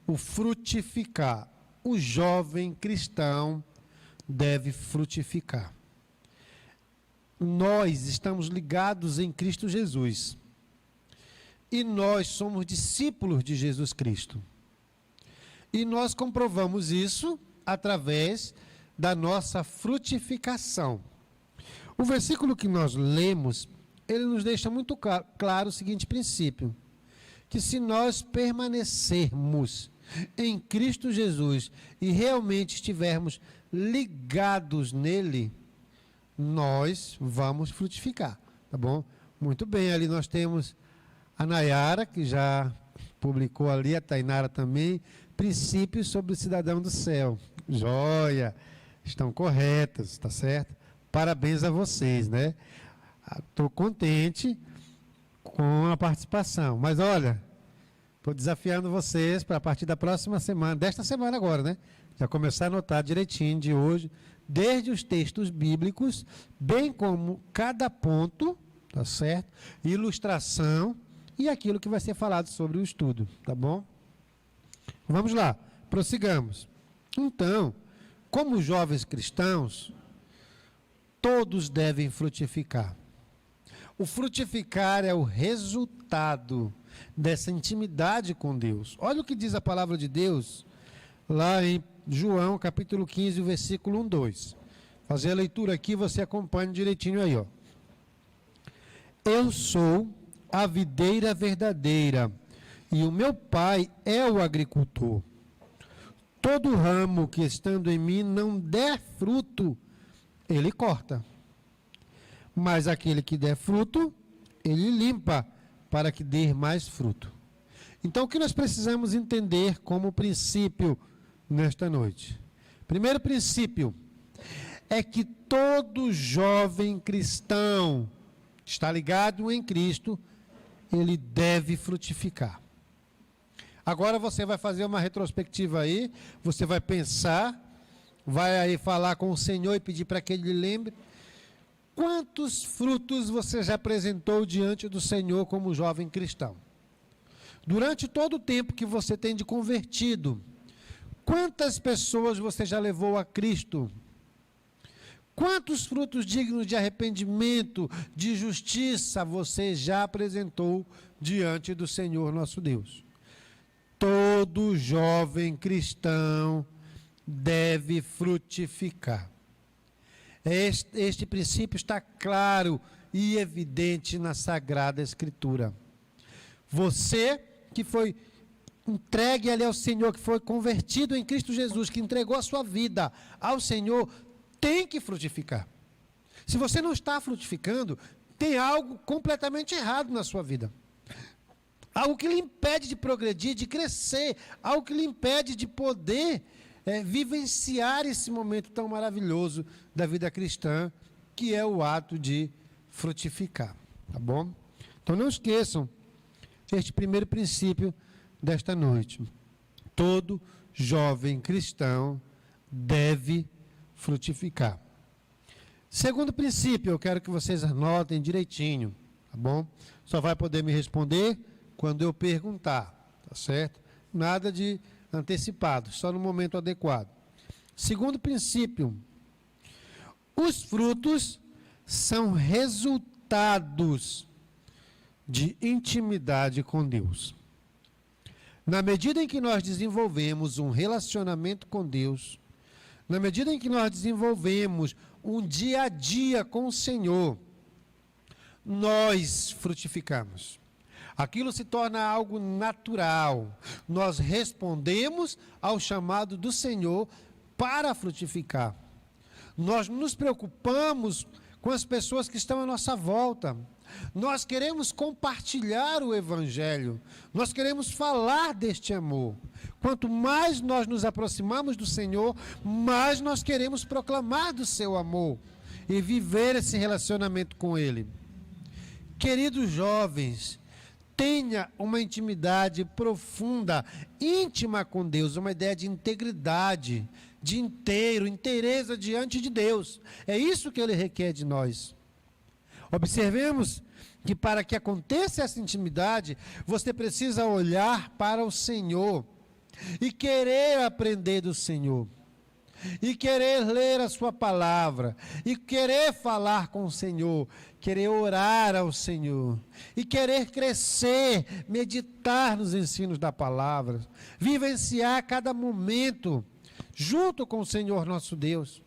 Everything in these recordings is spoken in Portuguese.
o frutificar. O jovem cristão deve frutificar. Nós estamos ligados em Cristo Jesus. E nós somos discípulos de Jesus Cristo. E nós comprovamos isso através da nossa frutificação. O versículo que nós lemos, ele nos deixa muito claro o seguinte princípio: que se nós permanecermos em Cristo Jesus e realmente estivermos ligados nele, nós vamos frutificar, tá bom? Muito bem, ali nós temos a Nayara, que já publicou ali, a Tainara também, princípios sobre o cidadão do céu. Joia! Estão corretas, tá certo? Parabéns a vocês, né? Estou contente com a participação, mas olha, estou desafiando vocês para a partir da próxima semana, desta semana agora, né? Já começar a anotar direitinho de hoje, desde os textos bíblicos, bem como cada ponto, tá certo? Ilustração e aquilo que vai ser falado sobre o estudo, tá bom? Vamos lá, prossigamos. Então, como jovens cristãos, todos devem frutificar. O frutificar é o resultado dessa intimidade com Deus. Olha o que diz a palavra de Deus lá em João, capítulo 15, versículo 1, 2. Fazer a leitura aqui, você acompanha direitinho aí, ó. Eu sou a videira verdadeira, e o meu Pai é o agricultor. Todo ramo que estando em mim não der fruto, ele corta. Mas aquele que der fruto, ele limpa, para que dê mais fruto. Então, o que nós precisamos entender como princípio nesta noite? Primeiro princípio é que todo jovem cristão que está ligado em Cristo, ele deve frutificar. Agora você vai fazer uma retrospectiva aí, você vai pensar, vai aí falar com o Senhor e pedir para que Ele lembre. Quantos frutos você já apresentou diante do Senhor como jovem cristão? Durante todo o tempo que você tem de convertido, quantas pessoas você já levou a Cristo? Quantos frutos dignos de arrependimento, de justiça você já apresentou diante do Senhor nosso Deus? Todo jovem cristão deve frutificar. Este princípio está claro e evidente na Sagrada Escritura. Você que foi entregue ali ao Senhor, que foi convertido em Cristo Jesus, que entregou a sua vida ao Senhor, tem que frutificar. Se você não está frutificando, tem algo completamente errado na sua vida. Algo que lhe impede de progredir, de crescer, algo que lhe impede de poder vivenciar esse momento tão maravilhoso da vida cristã, que é o ato de frutificar, tá bom? Então não esqueçam este primeiro princípio desta noite. Todo jovem cristão deve frutificar. Segundo princípio, eu quero que vocês anotem direitinho, tá bom? Só vai poder me responder quando eu perguntar, tá certo? Nada de antecipado, só no momento adequado. Segundo princípio, os frutos são resultados de intimidade com Deus. Na medida em que nós desenvolvemos um relacionamento com Deus, na medida em que nós desenvolvemos um dia a dia com o Senhor, nós frutificamos. Aquilo se torna algo natural. Nós respondemos ao chamado do Senhor para frutificar. Nós nos preocupamos com as pessoas que estão à nossa volta. Nós queremos compartilhar o Evangelho. Nós queremos falar deste amor. Quanto mais nós nos aproximamos do Senhor, mais nós queremos proclamar do seu amor e viver esse relacionamento com Ele. Queridos jovens, tenha uma intimidade profunda, íntima com Deus, uma ideia de integridade, de inteireza diante de Deus. É isso que Ele requer de nós. Observemos que para que aconteça essa intimidade, você precisa olhar para o Senhor. e querer aprender do Senhor, e querer ler a sua palavra, e querer falar com o Senhor, querer orar ao Senhor, e querer crescer, meditar nos ensinos da palavra, vivenciar cada momento junto com o Senhor nosso Deus,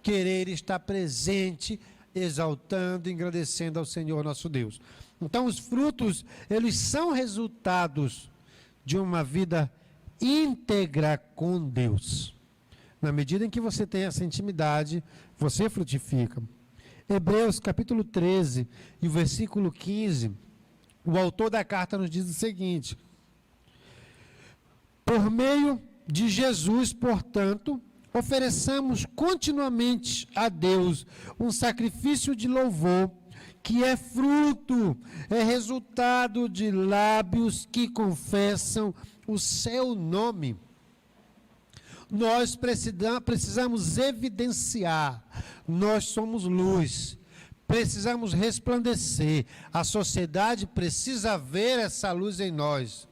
querer estar presente, exaltando e agradecendo ao Senhor nosso Deus. Então os frutos, eles são resultados de uma vida íntegra com Deus. Na medida em que você tem essa intimidade, você frutifica. Hebreus capítulo 13 e o versículo 15, o autor da carta nos diz o seguinte: por meio de Jesus, portanto, ofereçamos continuamente a Deus um sacrifício de louvor, que é fruto, é resultado de lábios que confessam o seu nome. Nós precisamos evidenciar, nós somos luz, precisamos resplandecer, a sociedade precisa ver essa luz em nós,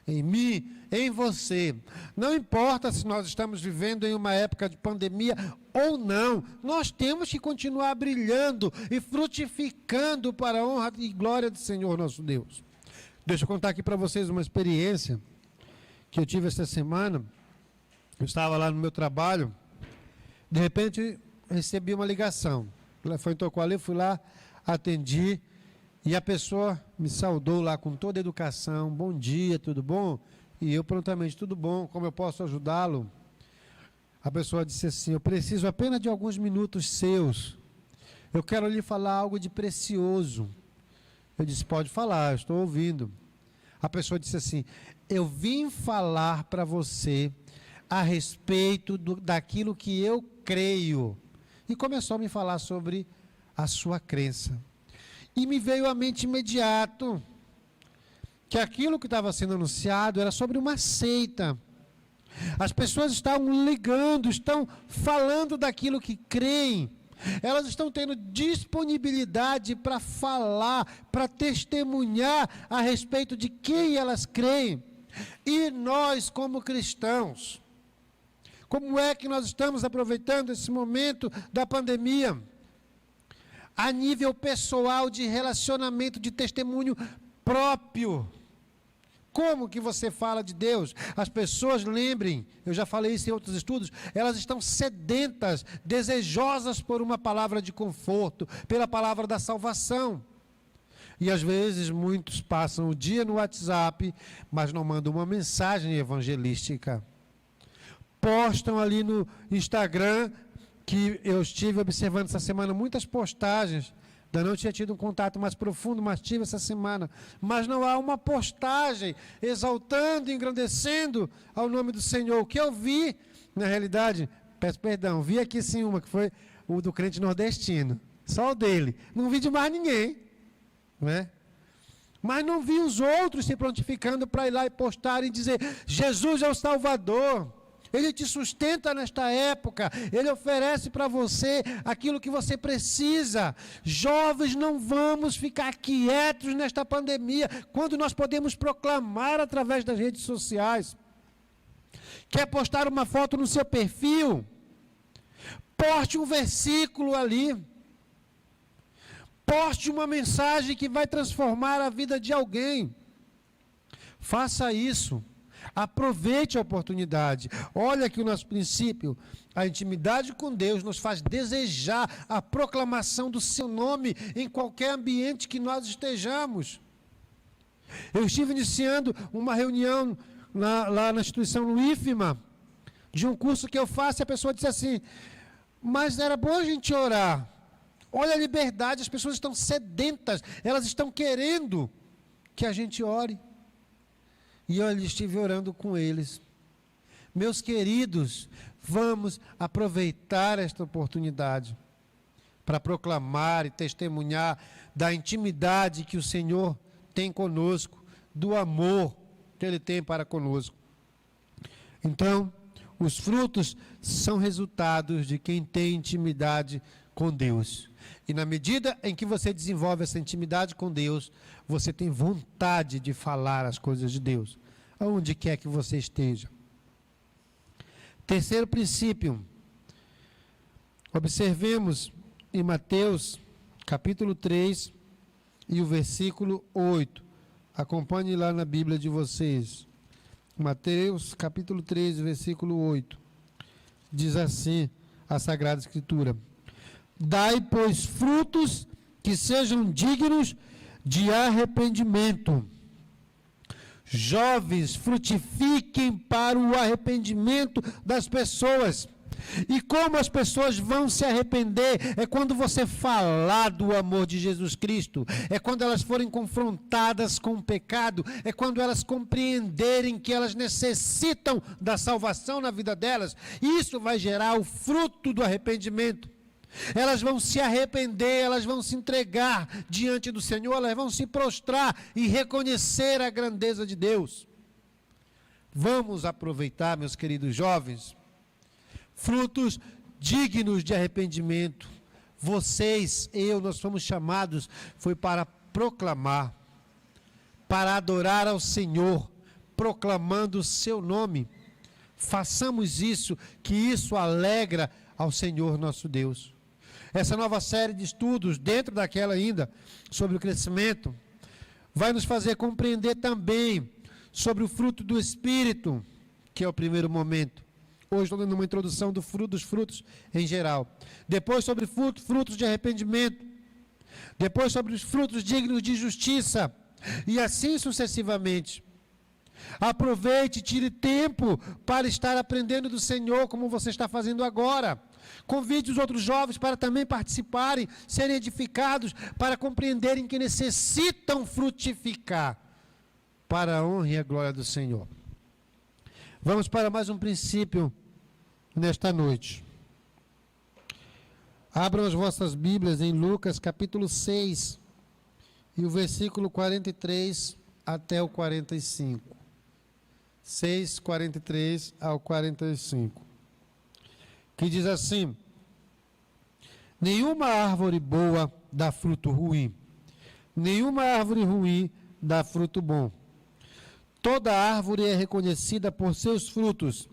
em mim, em você. Não importa se nós estamos vivendo em uma época de pandemia ou não, nós temos que continuar brilhando e frutificando para a honra e glória do Senhor nosso Deus. Deixa eu contar aqui para vocês uma experiência que eu tive esta semana. Eu estava lá no meu trabalho, de repente recebi uma ligação. O telefone tocou ali, fui lá, atendi, e a pessoa me saudou lá com toda a educação: bom dia, tudo bom? E eu prontamente: tudo bom, como eu posso ajudá-lo? A pessoa disse assim: eu preciso apenas de alguns minutos seus, eu quero lhe falar algo de precioso. Eu disse: pode falar, eu estou ouvindo. A pessoa disse assim: eu vim falar para você a respeito daquilo que eu creio. E começou a me falar sobre a sua crença. E me veio à mente imediato que aquilo que estava sendo anunciado era sobre uma seita. As pessoas estavam ligando, estão falando daquilo que creem. Elas estão tendo disponibilidade para falar, para testemunhar a respeito de quem elas creem. E nós, como cristãos, como é que nós estamos aproveitando esse momento da pandemia? A nível pessoal, de relacionamento, de testemunho próprio. Como que você fala de Deus? As pessoas, lembrem, eu já falei isso em outros estudos, elas estão sedentas, desejosas por uma palavra de conforto, pela palavra da salvação. E às vezes muitos passam o dia no WhatsApp, mas não mandam uma mensagem evangelística. Postam ali no Instagram, que eu estive observando essa semana muitas postagens. Ainda não tinha tido um contato mais profundo, mas tive essa semana. Mas não há uma postagem exaltando, engrandecendo ao nome do Senhor. O que eu vi, na realidade, peço perdão, vi aqui sim uma, que foi o do crente nordestino. Só o dele. Não vi de mais ninguém. Né? Mas não vi os outros se prontificando para ir lá e postar e dizer: Jesus é o Salvador. Ele te sustenta nesta época, Ele oferece para você aquilo que você precisa. Jovens, não vamos ficar quietos nesta pandemia, quando nós podemos proclamar através das redes sociais. Quer postar uma foto no seu perfil? Poste um versículo ali. Poste uma mensagem que vai transformar a vida de alguém. Faça isso. Aproveite a oportunidade. Olha aqui o nosso princípio: a intimidade com Deus nos faz desejar a proclamação do seu nome em qualquer ambiente que nós estejamos. Eu estive iniciando uma reunião lá na instituição no IFMA, de um curso que eu faço, e a pessoa disse assim: mas era bom a gente orar. Olha a liberdade, as pessoas estão sedentas, elas estão querendo que a gente ore. E eu estive orando com eles. Meus queridos, vamos aproveitar esta oportunidade para proclamar e testemunhar da intimidade que o Senhor tem conosco, do amor que Ele tem para conosco. Então, os frutos são resultados de quem tem intimidade com Deus. E na medida em que você desenvolve essa intimidade com Deus, você tem vontade de falar as coisas de Deus. aonde quer que você esteja. Terceiro princípio, observemos em Mateus, capítulo 3, e o versículo 8. Acompanhe lá na Bíblia de vocês. Mateus, capítulo 3, versículo 8. Diz assim a Sagrada Escritura: Dai, pois, frutos que sejam dignos de arrependimento. Jovens, frutifiquem para o arrependimento das pessoas. E como as pessoas vão se arrepender? É quando você falar do amor de Jesus Cristo, é quando elas forem confrontadas com o pecado, é quando elas compreenderem que elas necessitam da salvação na vida delas. Isso vai gerar o fruto do arrependimento. Elas vão se arrepender, elas vão se entregar diante do Senhor, elas vão se prostrar e reconhecer a grandeza de Deus. Vamos aproveitar, meus queridos jovens, frutos dignos de arrependimento. Vocês, nós fomos chamados, foi para proclamar, para adorar ao Senhor, proclamando o seu nome. Façamos isso, que isso alegra ao Senhor nosso Deus. Essa nova série de estudos, dentro daquela ainda, sobre o crescimento, vai nos fazer compreender também sobre o fruto do Espírito, que é o primeiro momento. Hoje estou dando uma introdução dos frutos em geral. Depois sobre frutos de arrependimento. Depois sobre os frutos dignos de justiça. E assim sucessivamente. Aproveite, tire tempo para estar aprendendo do Senhor, como você está fazendo agora. Convide os outros jovens para também participarem, serem edificados, para compreenderem que necessitam frutificar para a honra e a glória do Senhor. Vamos para mais um princípio nesta noite. Abram as vossas Bíblias em Lucas capítulo 6 e o versículo 43 até o 45. 6, 43 ao 45. Que diz assim: Nenhuma árvore boa dá fruto ruim, nenhuma árvore ruim dá fruto bom. Toda árvore é reconhecida por seus frutos.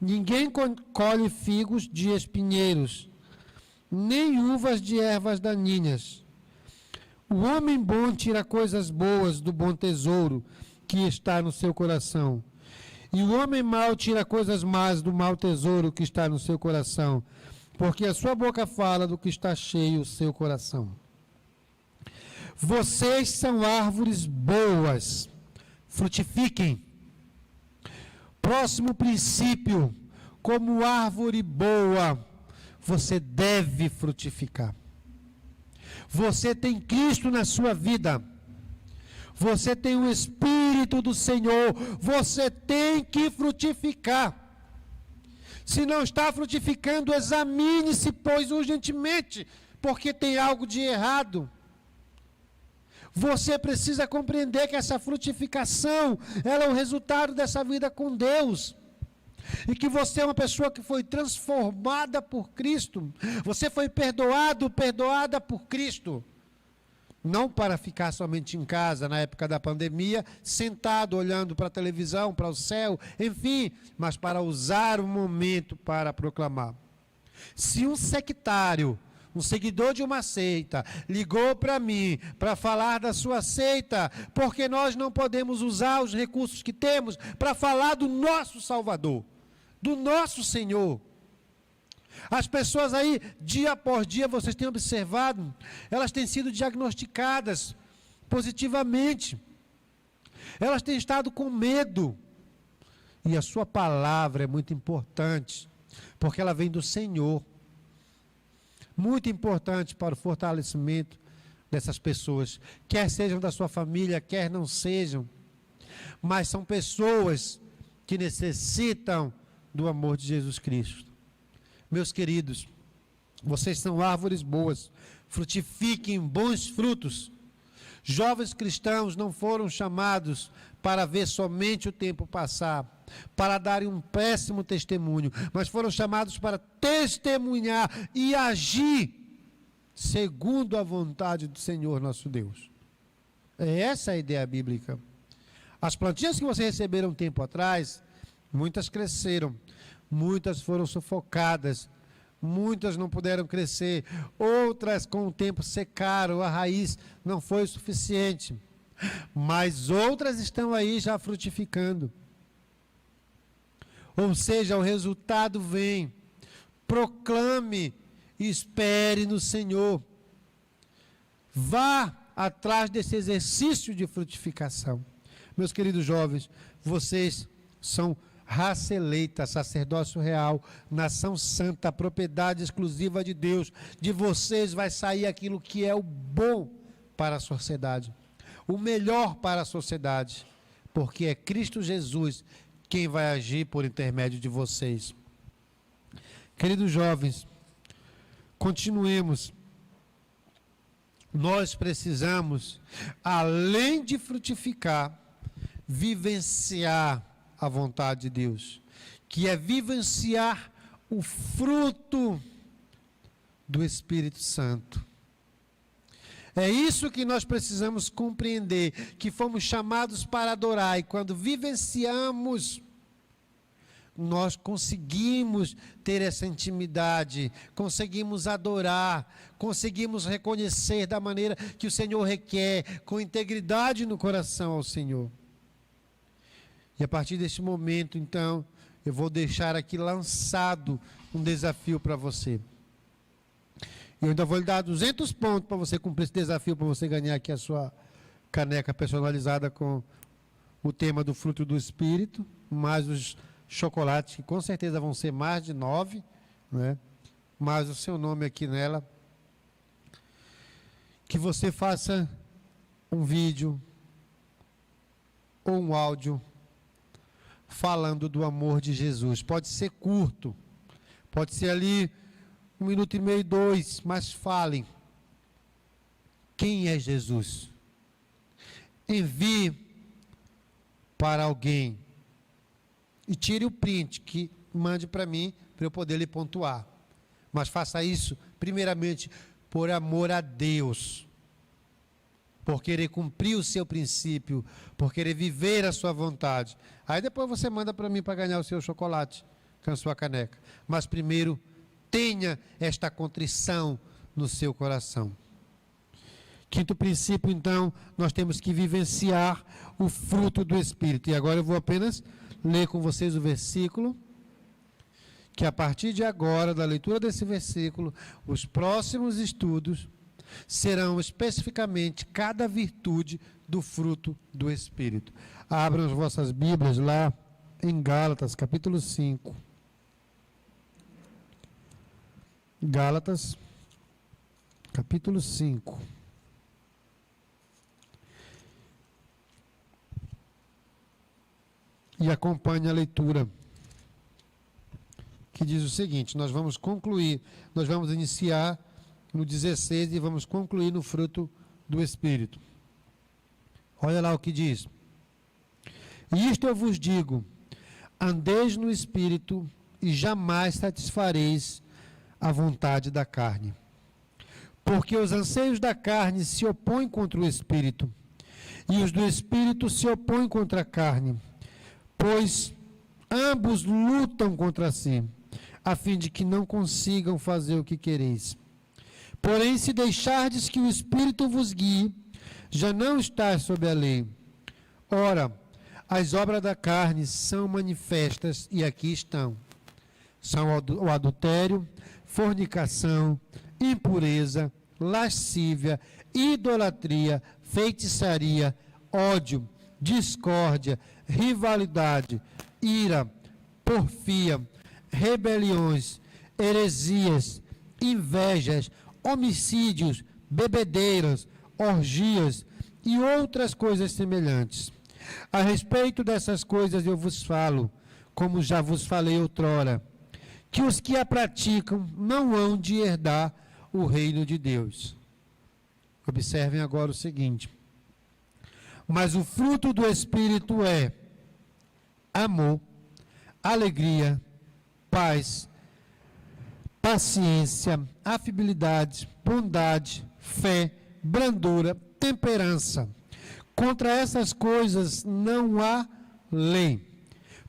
Ninguém colhe figos de espinheiros, nem uvas de ervas daninhas. O homem bom tira coisas boas do bom tesouro que está no seu coração. E o homem mau tira coisas más do mau tesouro que está no seu coração, porque a sua boca fala do que está cheio o seu coração. Vocês são árvores boas, frutifiquem. Próximo princípio, como árvore boa, você deve frutificar. Você tem Cristo na sua vida. Você tem o Espírito do Senhor, você tem que frutificar. Se não está frutificando, examine-se, pois, urgentemente, porque tem algo de errado. Você precisa compreender que essa frutificação, ela é o resultado dessa vida com Deus. E que você é uma pessoa que foi transformada por Cristo. Você foi perdoada por Cristo. Não para ficar somente em casa na época da pandemia, sentado olhando para a televisão, para o céu, enfim, mas para usar o momento para proclamar. Se um sectário, um seguidor de uma seita, ligou para mim para falar da sua seita, porque nós não podemos usar os recursos que temos para falar do nosso Salvador, do nosso Senhor. As pessoas aí, dia após dia, vocês têm observado, elas têm sido diagnosticadas positivamente. Elas têm estado com medo. E a sua palavra é muito importante, porque ela vem do Senhor. Muito importante para o fortalecimento dessas pessoas, quer sejam da sua família, quer não sejam, mas são pessoas que necessitam do amor de Jesus Cristo. Meus queridos, vocês são árvores boas, frutifiquem bons frutos. Jovens cristãos não foram chamados para ver somente o tempo passar, para darem um péssimo testemunho, mas foram chamados para testemunhar e agir segundo a vontade do Senhor nosso Deus. É essa a ideia bíblica. As plantinhas que vocês receberam um tempo atrás, muitas cresceram, muitas foram sufocadas, muitas não puderam crescer, outras com o tempo secaram, a raiz não foi o suficiente, mas outras estão aí já frutificando. Ou seja, o resultado vem. Proclame e espere no Senhor. Vá atrás desse exercício de frutificação. Meus queridos jovens, vocês são raça eleita, sacerdócio real, nação santa, propriedade exclusiva de Deus. De vocês vai sair aquilo que é o bom para a sociedade, o melhor para a sociedade, porque é Cristo Jesus quem vai agir por intermédio de vocês. Queridos jovens, continuemos. Nós precisamos, além de frutificar, vivenciar a vontade de Deus, que é vivenciar o fruto do Espírito Santo. É isso que nós precisamos compreender, que fomos chamados para adorar, e quando vivenciamos, nós conseguimos ter essa intimidade, conseguimos adorar, conseguimos reconhecer da maneira que o Senhor requer, com integridade no coração ao Senhor. E a partir desse momento, então, eu vou deixar aqui lançado um desafio para você. Eu ainda vou lhe dar 200 pontos para você cumprir esse desafio, para você ganhar aqui a sua caneca personalizada com o tema do fruto do Espírito, mais os chocolates, que com certeza vão ser mais de 9, né? Mais o seu nome aqui nela. Que você faça um vídeo ou um áudio falando do amor de Jesus. Pode ser curto, pode ser ali 1 minuto e meio, 2, mas falem. Quem é Jesus? Envie para alguém e tire o print, que mande para mim, para eu poder lhe pontuar. Mas faça isso, primeiramente, por amor a Deus, por querer cumprir o seu princípio, por querer viver a sua vontade. Aí depois você manda para mim para ganhar o seu chocolate com a sua caneca. Mas primeiro, tenha esta contrição no seu coração. Quinto princípio, então, nós temos que vivenciar o fruto do Espírito. E agora eu vou apenas ler com vocês o versículo, que a partir de agora, da leitura desse versículo, os próximos estudos serão especificamente cada virtude do fruto do Espírito. Abram as vossas Bíblias lá em Gálatas, capítulo 5. Gálatas, capítulo 5. E acompanhe a leitura, que diz o seguinte: nós vamos concluir, nós vamos iniciar no 16 e vamos concluir no fruto do Espírito. Olha lá o que diz: isto eu vos digo, andeis no Espírito e jamais satisfareis a vontade da carne. Porque os anseios da carne se opõem contra o Espírito, e os do Espírito se opõem contra a carne, pois ambos lutam contra si, a fim de que não consigam fazer o que quereis. Porém, se deixardes que o Espírito vos guie, já não estáis sob a lei. Ora, as obras da carne são manifestas, e aqui estão. São o adultério, fornicação, impureza, lascívia, idolatria, feitiçaria, ódio, discórdia, rivalidade, ira, porfia, rebeliões, heresias, invejas, homicídios, bebedeiras, orgias e outras coisas semelhantes. A respeito dessas coisas eu vos falo, como já vos falei outrora, que os que a praticam não hão de herdar o reino de Deus. Observem agora o seguinte: mas o fruto do Espírito é amor, alegria, paz, paciência, afabilidade, bondade, fé, brandura, temperança. Contra essas coisas não há lei,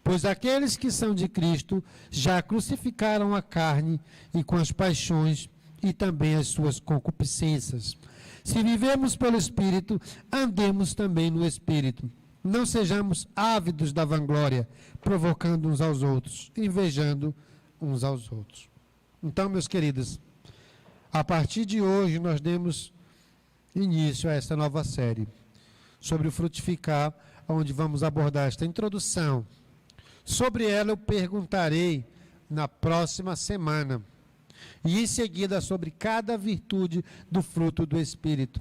pois aqueles que são de Cristo já crucificaram a carne e com as paixões e também as suas concupiscências. Se vivemos pelo Espírito, andemos também no Espírito. Não sejamos ávidos da vanglória, provocando uns aos outros, invejando uns aos outros. Então, meus queridos, a partir de hoje nós demos início a essa nova série sobre o frutificar, onde vamos abordar esta introdução. Sobre ela eu perguntarei na próxima semana. E em seguida sobre cada virtude do fruto do Espírito.